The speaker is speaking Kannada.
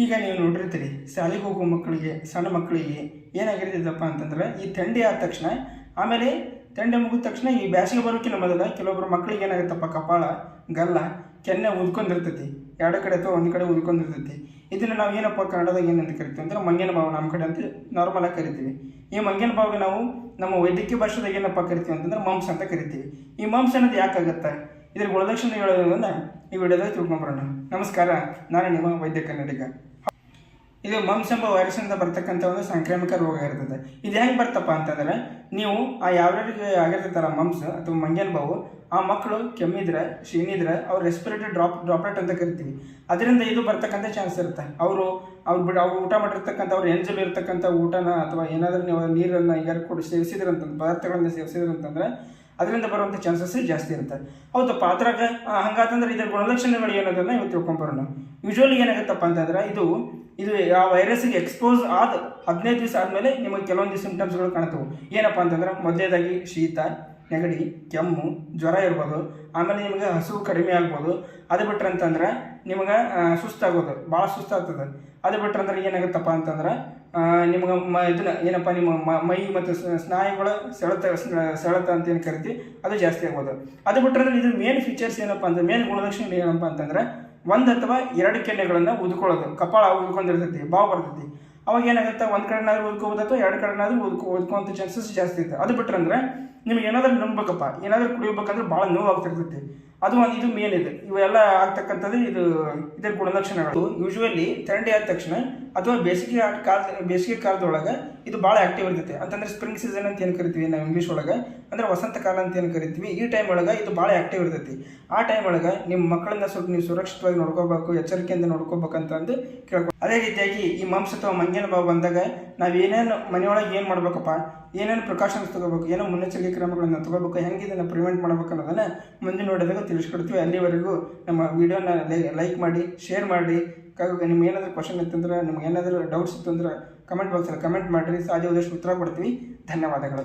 ಈಗ ನೀವು ನೋಡಿರ್ತೀರಿ ಶಾಲೆಗೆ ಹೋಗೋ ಮಕ್ಕಳಿಗೆ, ಸಣ್ಣ ಮಕ್ಕಳಿಗೆ ಏನಾಗಿರ್ತದಪ್ಪ ಅಂತಂದ್ರೆ ಈ ಥಂಡಿ ಆದ ತಕ್ಷಣ, ಆಮೇಲೆ ಥಂಡಿ ಮುಗಿದ ತಕ್ಷಣ ಈ ಬ್ಯಾಸಿಗೆ ಬರೋಕ್ಕಿಂತ ಮೊದಲ ಕೆಲವೊಬ್ಬರು ಮಕ್ಕಳಿಗೆ ಏನಾಗುತ್ತಪ್ಪ, ಕಪಾಳ, ಗಲ್ಲ, ಕೆನ್ನೆ ಉದ್ಕೊಂಡಿರ್ತೈತಿ, ಎರಡು ಕಡೆ ಅಥವಾ ಒಂದು ಕಡೆ ಉದ್ಕೊಂಡಿರ್ತೈತಿ. ಇದನ್ನು ನಾವು ಏನಪ್ಪ ಕನ್ನಡದಾಗ ಏನಂತ ಕರಿತೀವಿ ಅಂದ್ರೆ ಮಂಗನ ಬಾವು, ನಮ್ಮ ಕಡೆ ಅಂತ ನಾರ್ಮಲಾಗಿ ಕರಿತೀವಿ. ಈ ಮಂಗನ ಬಾವಿಗೆ ನಾವು ನಮ್ಮ ವೈದ್ಯಕೀಯ ಭಾಷೆದಾಗ ಏನಪ್ಪ ಕರಿತೀವಿ ಅಂತಂದ್ರೆ ಮಂಪ್ಸ್ ಅಂತ ಕರಿತೀವಿ. ಈ ಮಂಪ್ಸ್ ಅನ್ನೋದು ಯಾಕಾಗತ್ತೆ, ಇದ್ರ ಗುಣಲಕ್ಷಣ ಹೇಳೋದ್ರಿಂದ ಈ ವಿಡಿಯೋದಾಗ ತಿಳ್ಕೊಂಬರೋಣ. ನಮಸ್ಕಾರ, ನಾನು ನಿಮ್ಮ ವೈದ್ಯ ಕನ್ನಡಿಗ. ಇದು ಮಂಪ್ಸ್ ಎಂಬ ವೈರಸ್ನಿಂದ ಬರ್ತಕ್ಕಂಥ ಒಂದು ಸಾಂಕ್ರಾಮಿಕ ರೋಗ ಇರ್ತದೆ. ಇದು ಹೆಂಗೆ ಬರ್ತಪ್ಪ ಅಂತಂದರೆ, ನೀವು ಯಾವ್ಯಾರಿಗೆ ಆಗಿರ್ತೈತಲ್ಲ ಮಂಪ್ಸ್ ಅಥವಾ ಮಂಗನ ಬಾವು, ಆ ಮಕ್ಕಳು ಕೆಮ್ಮಿದ್ರೆ, ಶೀನಿದ್ರೆ ಅವ್ರು ರೆಸ್ಪಿರೇಟರಿ ಡ್ರಾಪ್ಲೆಟ್ ಅಂತ ಕರಿತೀವಿ. ಅದರಿಂದ ಇದು ಬರ್ತಕ್ಕಂಥ ಚಾನ್ಸ್ ಇರುತ್ತೆ. ಅವ್ರು ಊಟ ಮಾಡಿರ್ತಕ್ಕಂಥ, ಅವ್ರು ಎಂಜಲ್ ಇರ್ತಕ್ಕಂಥ ಊಟನ ಅಥವಾ ಏನಾದರೂ ನೀವು ನೀರನ್ನು ಯಾರು ಕೂಡ ಸೇವಿಸಿದ್ರಂತಂದ್ರೆ, ಪದಾರ್ಥಗಳನ್ನು ಸೇವಿಸಿದ್ರಂತಂದ್ರೆ ಅದರಿಂದ ಬರುವಂಥ ಚಾನ್ಸಸ್ ಜಾಸ್ತಿ ಇರುತ್ತೆ. ಹೌದಪ್ಪ, ಅದ್ರಾಗ ಹಂಗಾತಂದ್ರೆ ಇದರ ಗುಣಲಕ್ಷಣಗಳು ಏನೋದನ್ನು ಇವತ್ತು ತಿಳ್ಕೊಂಬರೋಣ. ಯೂಶ್ವಲಿ ಏನಾಗುತ್ತಪ್ಪ ಅಂತಂದ್ರೆ, ಇದು ಆ ವೈರಸ್ಗೆ ಎಕ್ಸ್ಪೋಸ್ ಆದ 15 ದಿವಸ ಆದಮೇಲೆ ನಿಮಗೆ ಕೆಲವೊಂದು ಸಿಂಪ್ಟಮ್ಸ್ಗಳು ಕಾಣ್ತವೆ. ಏನಪ್ಪ ಅಂತಂದ್ರೆ, ಮೊದಲೇದಾಗಿ ಶೀತ, ನೆಗಡಿ, ಕೆಮ್ಮು, ಜ್ವರ ಇರ್ಬೋದು. ಆಮೇಲೆ ನಿಮಗೆ ಹಸಿವು ಕಡಿಮೆ ಆಗ್ಬೋದು. ಅದು ಬಿಟ್ರೆ ಅಂತಂದ್ರೆ ನಿಮಗೆ ಸುಸ್ತಾಗೋದು, ಭಾಳ ಸುಸ್ತಾಗ್ತದೆ. ಅದು ಬಿಟ್ರೆ ಅಂದ್ರೆ ಏನಾಗುತ್ತಪ್ಪ ಅಂತಂದ್ರೆ, ನಿಮ್ಗೆ ಇದನ್ನ ಏನಪ್ಪ ನಿಮ್ಮ ಮೈ ಮತ್ತು ಸ್ನಾಯುಗಳ ಸೆಳೆತ ಅಂತ ಏನು ಕರಿತೀವಿ, ಅದು ಜಾಸ್ತಿ ಆಗ್ಬೋದು. ಅದು ಬಿಟ್ರೆ ಅಂದ್ರೆ ಇದು ಮೇನ್ ಫೀಚರ್ಸ್ ಏನಪ್ಪ ಅಂದ್ರೆ, ಮೇನ್ ಗುಣಲಕ್ಷಣ ಏನಪ್ಪ ಅಂತಂದ್ರೆ, 1 ಅಥವಾ 2 ಕೆನ್ನೆಗಳನ್ನು ಉದ್ಕೊಳ್ಳೋದು. ಕಪಾಳ ಉದ್ಕೊಂಡಿರ್ತೈತಿ, ಬಾವು ಬರ್ತೈತಿ. ಅವಾಗ ಏನಾಗುತ್ತೆ, ಒಂದು ಕಡೆನಾದ್ರೂ ಉದ್ಕೋಬೋದು ಅಥವಾ 2 ಕಡೆನಾದ್ರೂ ಉದ್ಕೋವಂಥ ಚಾನ್ಸಸ್ ಜಾಸ್ತಿ ಇರುತ್ತೆ. ಅದು ಬಿಟ್ರೆ ಅಂದ್ರೆ ನಿಮ್ಗೆ ಏನಾದ್ರೂ ನುಂಗ್ಬೇಕಪ್ಪ, ಏನಾದರೂ ಕುಡಿಬೇಕಂದ್ರೆ ಭಾಳ ನೋವು ಆಗ್ತಿರ್ತೈತಿ. ಇದು ಮೇನ್ ಇದೆ. ಇವೆಲ್ಲ ಆಗ್ತಕ್ಕಂಥದ್ದು ಇದರ ಗುಣಲಕ್ಷಣಗಳು. ಯೂಶ್ವಲಿ ಥಂಡಿ ಆದ ತಕ್ಷಣ ಅಥವಾ ಬೇಸಿಗೆ ಕಾಲದೊಳಗೆ ಇದು ಭಾಳ ಆಕ್ಟಿವ್ ಇರ್ತೈತೆ. ಅಂತಂದ್ರೆ ಸ್ಪ್ರಿಂಗ್ ಸೀಸನ್ ಅಂತ ಏನು ಕರಿತೀವಿ ನಾವು ಇಂಗ್ಲೀಷ್ ಒಳಗೆ, ಅಂದ್ರೆ ವಸಂತ ಕಾಲ ಅಂತ ಏನು ಕರಿತೀವಿ. ಈ ಟೈಮ್ ಒಳಗೆ ಇದು ಭಾಳ ಆಕ್ಟಿವ್ ಇರ್ತೈತಿ. ಆ ಟೈಮ್ ಒಳಗೆ ನಿಮ್ಮ ಮಕ್ಕಳನ್ನ ಸ್ವಲ್ಪ ನೀವು ಸುರಕ್ಷಿತವಾಗಿ ನೋಡ್ಕೋಬೇಕು, ಎಚ್ಚರಿಕೆಯಿಂದ ನೋಡ್ಕೋಬೇಕಂತಂದು ಕೇಳ್ಕೊ. ಅದೇ ರೀತಿಯಾಗಿ ಈ ಮಂಪ್ಸ್ ಅಥವಾ ಮಂಗನ ಬಾವು ಬಂದಾಗ ನಾವೇನೇನು ಮನೆಯೊಳಗೆ ಏನು ಮಾಡ್ಬೇಕಪ್ಪ, ಏನೇನು ಪ್ರಿಕಾಷನ್ಸ್ ತೊಗೋಬೇಕು, ಏನೋ ಮುನ್ನೆಚ್ಚರಿಕೆ ಕ್ರಮಗಳನ್ನು ತೊಗೋಬೇಕು, ಹೆಂಗೆ ಇದನ್ನು ಪ್ರಿವೆಂಟ್ ಮಾಡ್ಬೇಕು ಅನ್ನೋದನ್ನು ಮುಂದಿನ ನೋಡಿದಾಗ ತಿಳಿಸ್ಕೊಡ್ತೀವಿ. ಅಲ್ಲಿವರೆಗೂ ನಮ್ಮ ವಿಡಿಯೋನ ಲೈಕ್ ಮಾಡಿ, ಶೇರ್ ಮಾಡಿ. ನಿಮ್ಗೆ ಏನಾದರೂ ಕ್ವಶನ್ ಇತ್ತಂದ್ರೆ, ನಿಮ್ಗೆ ಏನಾದರೂ ಡೌಟ್ಸ್ ಇತ್ತಂದ್ರೆ ಕಮೆಂಟ್ ಬಾಕ್ಸಲ್ಲಿ ಕಮೆಂಟ್ ಮಾಡಿರಿ. ಸಾಧ್ಯವಾದಷ್ಟು ಉತ್ತರ ಕೊಡ್ತೀವಿ. ಧನ್ಯವಾದಗಳು.